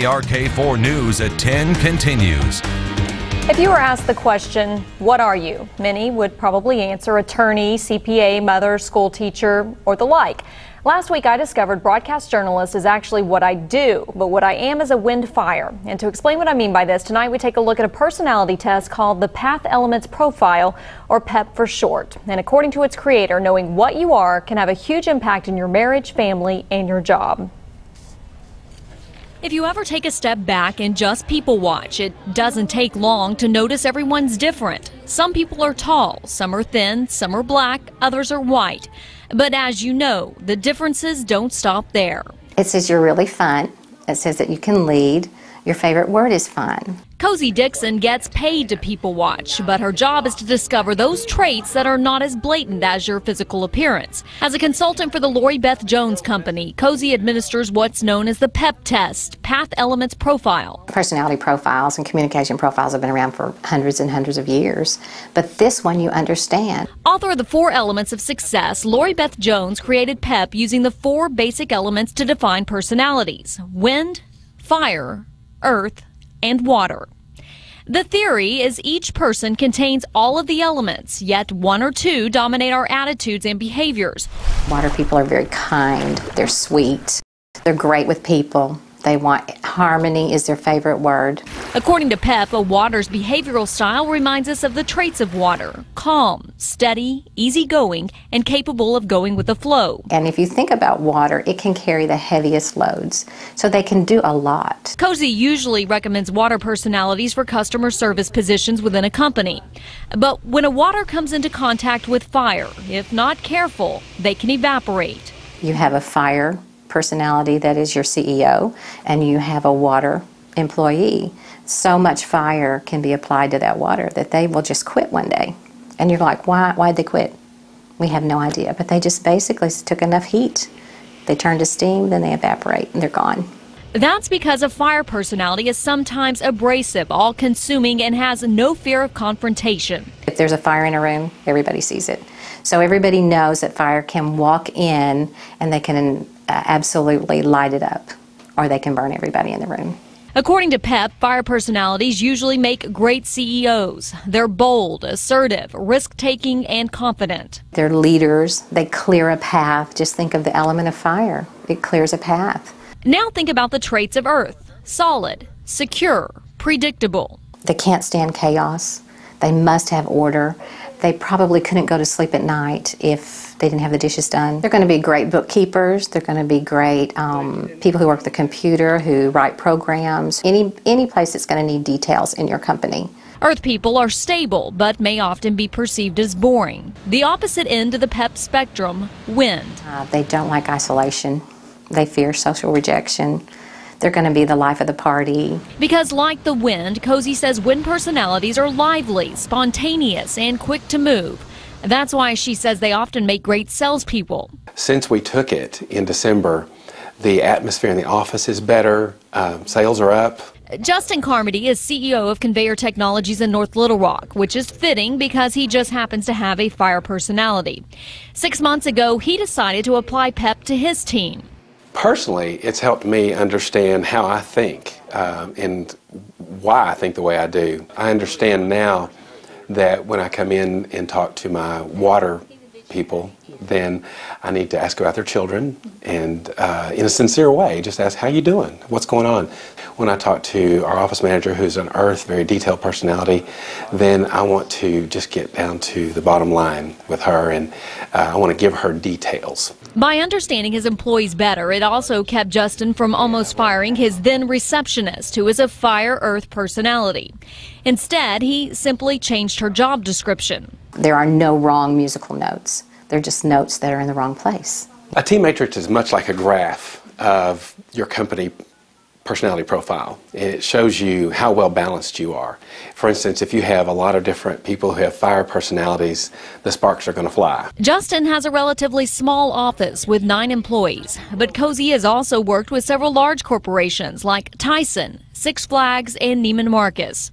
KARK4 News at 10 continues. If you were asked the question, what are you? Many would probably answer attorney, CPA, mother, school teacher, or the like. Last week, I discovered broadcast journalist is actually what I do, but what I am is a wind fire. And to explain what I mean by this, tonight we take a look at a personality test called the Path Elements Profile, or PEP for short. And according to its creator, knowing what you are can have a huge impact in your marriage, family, and your job. If you ever take a step back and just people watch, it doesn't take long to notice everyone's different. Some people are tall, some are thin, some are black, others are white. But as you know, the differences don't stop there. It says you're really fun. It says that you can lead. Your favorite word is fun. Cozy Dixon gets paid to people watch, but her job is to discover those traits that are not as blatant as your physical appearance. As a consultant for the Lori Beth Jones Company, Cozy administers what's known as the PEP test, Path Elements Profile. Personality profiles and communication profiles have been around for hundreds and hundreds of years, but this one you understand. Author of the 4 Elements of Success, Lori Beth Jones created PEP using the 4 basic elements to define personalities: wind, fire, earth, and water. The theory is each person contains all of the elements, yet 1 or 2 dominate our attitudes and behaviors. Water people are very kind, they're sweet, they're great with people. They want harmony is their favorite word. According to PEP, a water's behavioral style reminds us of the traits of water: calm, steady, easygoing, and capable of going with the flow. And if you think about water, it can carry the heaviest loads, so they can do a lot. Cozy usually recommends water personalities for customer service positions within a company. But when a water comes into contact with fire, if not careful, they can evaporate. You have a fire personality that is your CEO, and you have a water employee. So much fire can be applied to that water that they will just quit one day. And you're like, why'd they quit? We have no idea, but they just basically took enough heat. They turn to steam, then they evaporate, and they're gone. That's because a fire personality is sometimes abrasive, all-consuming, and has no fear of confrontation. If there's a fire in a room, everybody sees it. So everybody knows that fire can walk in and they can absolutely light it up, or they can burn everybody in the room. According to PEP, fire personalities usually make great CEOs. They're bold, assertive, risk-taking, and confident. They're leaders. They clear a path. Just think of the element of fire. It clears a path. Now think about the traits of Earth: solid, secure, predictable. They can't stand chaos. They must have order. They probably couldn't go to sleep at night if they didn't have the dishes done. They're going to be great bookkeepers. They're going to be great people who work the computer, who write programs, any place that's going to need details in your company. Earth people are stable, but may often be perceived as boring. The opposite end of the PEP spectrum, wind. They don't like isolation. They fear social rejection. They're going to be the life of the party. Because like the wind, Cozy says wind personalities are lively, spontaneous, and quick to move. That's why she says they often make great salespeople. Since we took it in December, the atmosphere in the office is better, sales are up. Justin Carmody is CEO of Conveyor Technologies in North Little Rock, which is fitting because he just happens to have a fire personality. 6 months ago, he decided to apply PEP to his team. Personally, it's helped me understand how I think and why I think the way I do. I understand now that when I come in and talk to my water people, then I need to ask about their children and in a sincere way, just ask, how you doing? What's going on? When I talk to our office manager, who's an Earth, very detailed personality, then I want to just get down to the bottom line with her, and I want to give her details. By understanding his employees better, it also kept Justin from almost firing his then receptionist, who is a fire-earth personality. Instead, he simply changed her job description. There are no wrong musical notes. They're just notes that are in the wrong place. A team matrix is much like a graph of your company personality profile. It shows you how well balanced you are. For instance, if you have a lot of different people who have fire personalities, the sparks are going to fly. Justin has a relatively small office with 9 employees, but Cozy has also worked with several large corporations like Tyson, Six Flags, and Neiman Marcus.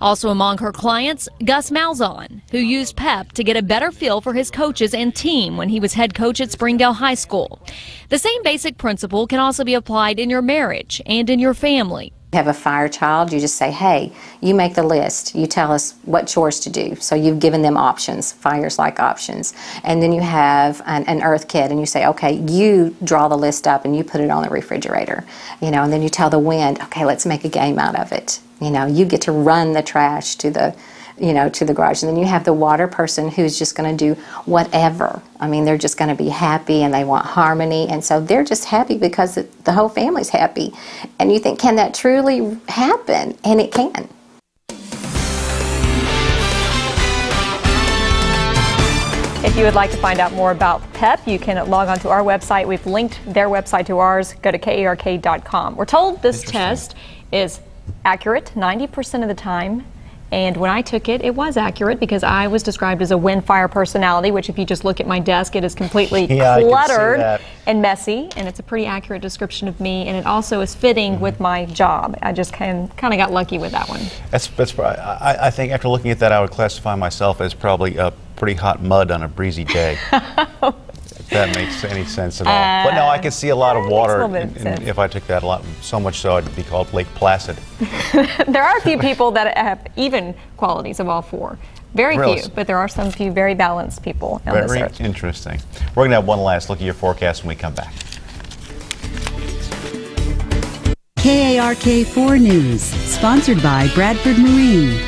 Also among her clients, Gus Malzahn, who used PEP to get a better feel for his coaches and team when he was head coach at Springdale High School. The same basic principle can also be applied in your marriage and in your family. You have a fire child, you just say, hey, you make the list. You tell us what chores to do. So you've given them options. Fires like options. And then you have an earth kid, and you say, okay, you draw the list up and you put it on the refrigerator. And then you tell the wind, okay, let's make a game out of it. You get to run the trash to the to the garage. And then you have the water person who's just going to do whatever. I mean, they're just going to be happy and they want harmony. And so they're just happy because the whole family's happy. And you think, can that truly happen? And it can. If you would like to find out more about PEP, you can log on to our website. We've linked their website to ours. Go to KARK.com. We're told this test is accurate 90% of the time. And when I took it, it was accurate because I was described as a wind fire personality, which if you just look at my desk, it is completely cluttered and messy. And it's a pretty accurate description of me. And it also is fitting with my job. I just kind of got lucky with that one. I think after looking at that, I would classify myself as probably a pretty hot mud on a breezy day. If that makes any sense at all. But no, I could see a lot of water if I took that a lot, so much so I'd be called Lake Placid. There are a few people that have even qualities of all four. Very few, but there are some few very balanced people on this earth. Very interesting. We're going to have one last look at your forecast when we come back. KARK 4 News, sponsored by Bradford Marine.